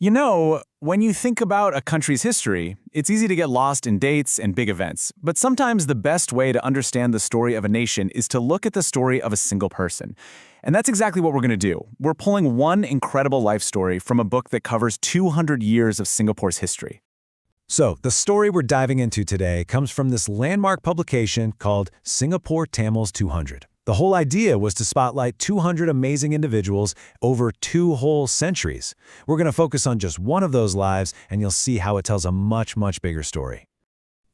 You know, when you think about a country's history, it's easy to get lost in dates and big events, but sometimes the best way to understand the story of a nation is to look at the story of a single person. And that's exactly what we're going to do. We're pulling one incredible life story from a book that covers 200 years of Singapore's history. So, the story we're diving into today comes from this landmark publication called Singapore Tamils 200. The whole idea was to spotlight 200 amazing individuals over 2 whole centuries. We're going to focus on just one of those lives, and you'll see how it tells a much, much bigger story.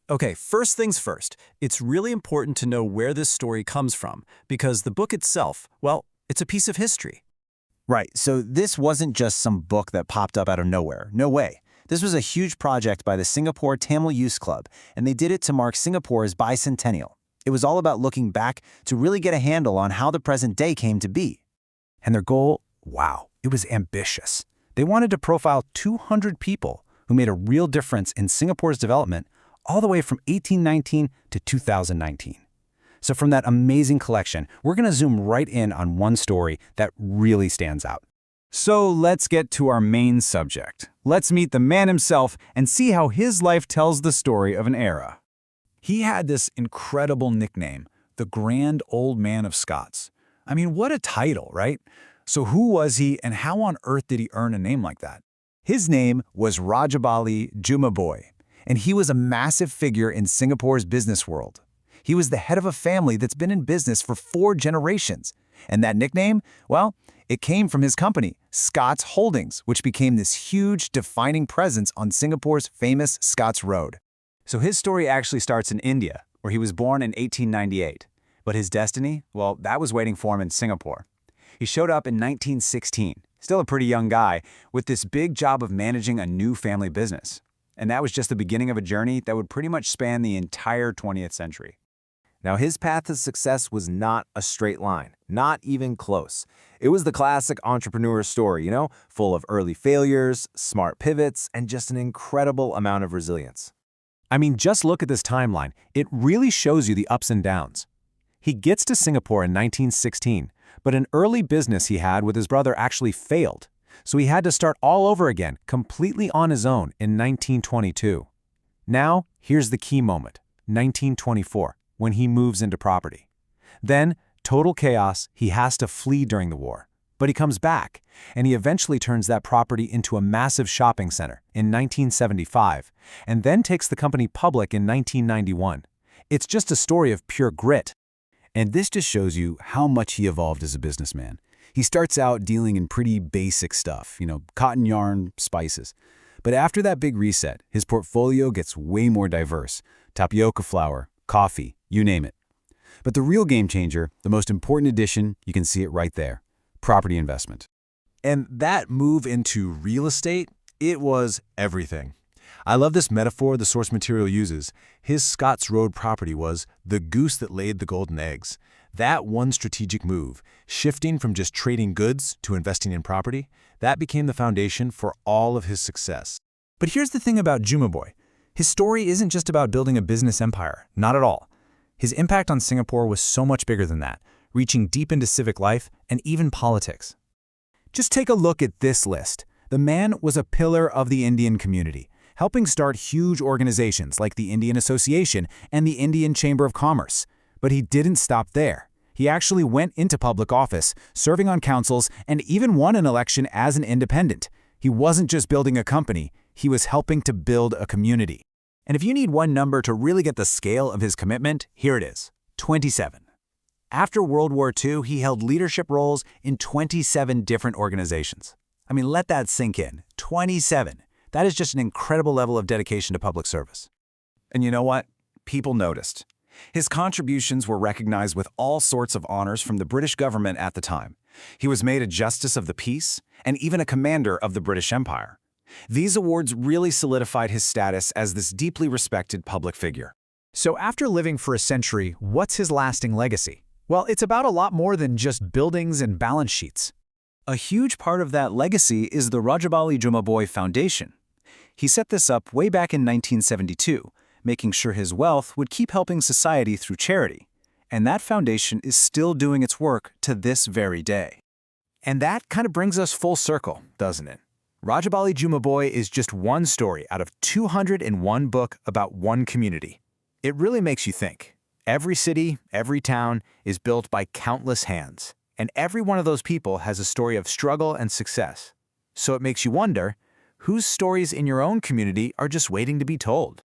Okay, first things first, it's really important to know where this story comes from, because the book itself, well, it's a piece of history. Right, so this wasn't just some book that popped up out of nowhere. No way. This was a huge project by the Singapore Tamil Youth Club, and they did it to mark Singapore's bicentennial. It was all about looking back to really get a handle on how the present day came to be. And their goal, wow, it was ambitious. They wanted to profile 200 people who made a real difference in Singapore's development all the way from 1819 to 2019. So from that amazing collection, we're going to zoom right in on one story that really stands out. So let's get to our main subject. Let's meet the man himself and see how his life tells the story of an era. He had this incredible nickname, the Grand Old Man of Scots. I mean, what a title, right? So who was he and how on earth did he earn a name like that? His name was Rajabali Jumabhoy, and he was a massive figure in Singapore's business world. He was the head of a family that's been in business for 4 generations. And that nickname, well, it came from his company, Scots Holdings, which became this huge defining presence on Singapore's famous Scots Road. So his story actually starts in India, where he was born in 1898. But his destiny, well, that was waiting for him in Singapore. He showed up in 1916, still a pretty young guy, with this big job of managing a new family business. And that was just the beginning of a journey that would pretty much span the entire 20th century. Now, his path to success was not a straight line, not even close. It was the classic entrepreneur story, full of early failures, smart pivots, and just an incredible amount of resilience. I mean, just look at this timeline. It really shows you the ups and downs. He gets to Singapore in 1916, but an early business he had with his brother actually failed. So he had to start all over again, completely on his own in 1922. Now, here's the key moment, 1924, when he moves into property. Then, total chaos, he has to flee during the war. But he comes back, and he eventually turns that property into a massive shopping center in 1975, and then takes the company public in 1991. It's just a story of pure grit. And this just shows you how much he evolved as a businessman. He starts out dealing in pretty basic stuff, cotton yarn, spices. But after that big reset, his portfolio gets way more diverse. Tapioca flour, coffee, you name it. But the real game changer, the most important addition, you can see it right there. Property investment. And that move into real estate, it was everything. I love this metaphor the source material uses. His Scots Road property was the goose that laid the golden eggs. That one strategic move, shifting from just trading goods to investing in property, that became the foundation for all of his success. But here's the thing about Jumabhoy. His story isn't just about building a business empire, not at all. His impact on Singapore was so much bigger than that, reaching deep into civic life and even politics. Just take a look at this list. The man was a pillar of the Indian community, helping start huge organizations like the Indian Association and the Indian Chamber of Commerce. But he didn't stop there. He actually went into public office, serving on councils, and even won an election as an independent. He wasn't just building a company, he was helping to build a community. And if you need one number to really get the scale of his commitment, here it is, 27. After World War II, he held leadership roles in 27 different organizations. I mean, let that sink in. 27. That is just an incredible level of dedication to public service. And you know what? People noticed. His contributions were recognized with all sorts of honors from the British government at the time. He was made a Justice of the Peace and even a Commander of the British Empire. These awards really solidified his status as this deeply respected public figure. So after living for a century, what's his lasting legacy? Well, it's about a lot more than just buildings and balance sheets. A huge part of that legacy is the Rajabali Jumabhoy Foundation. He set this up way back in 1972, making sure his wealth would keep helping society through charity. And that foundation is still doing its work to this very day. And that kind of brings us full circle, doesn't it? Rajabali Jumabhoy is just one story out of 201 books about one community. It really makes you think. Every city, every town is built by countless hands, and every one of those people has a story of struggle and success. So it makes you wonder, whose stories in your own community are just waiting to be told?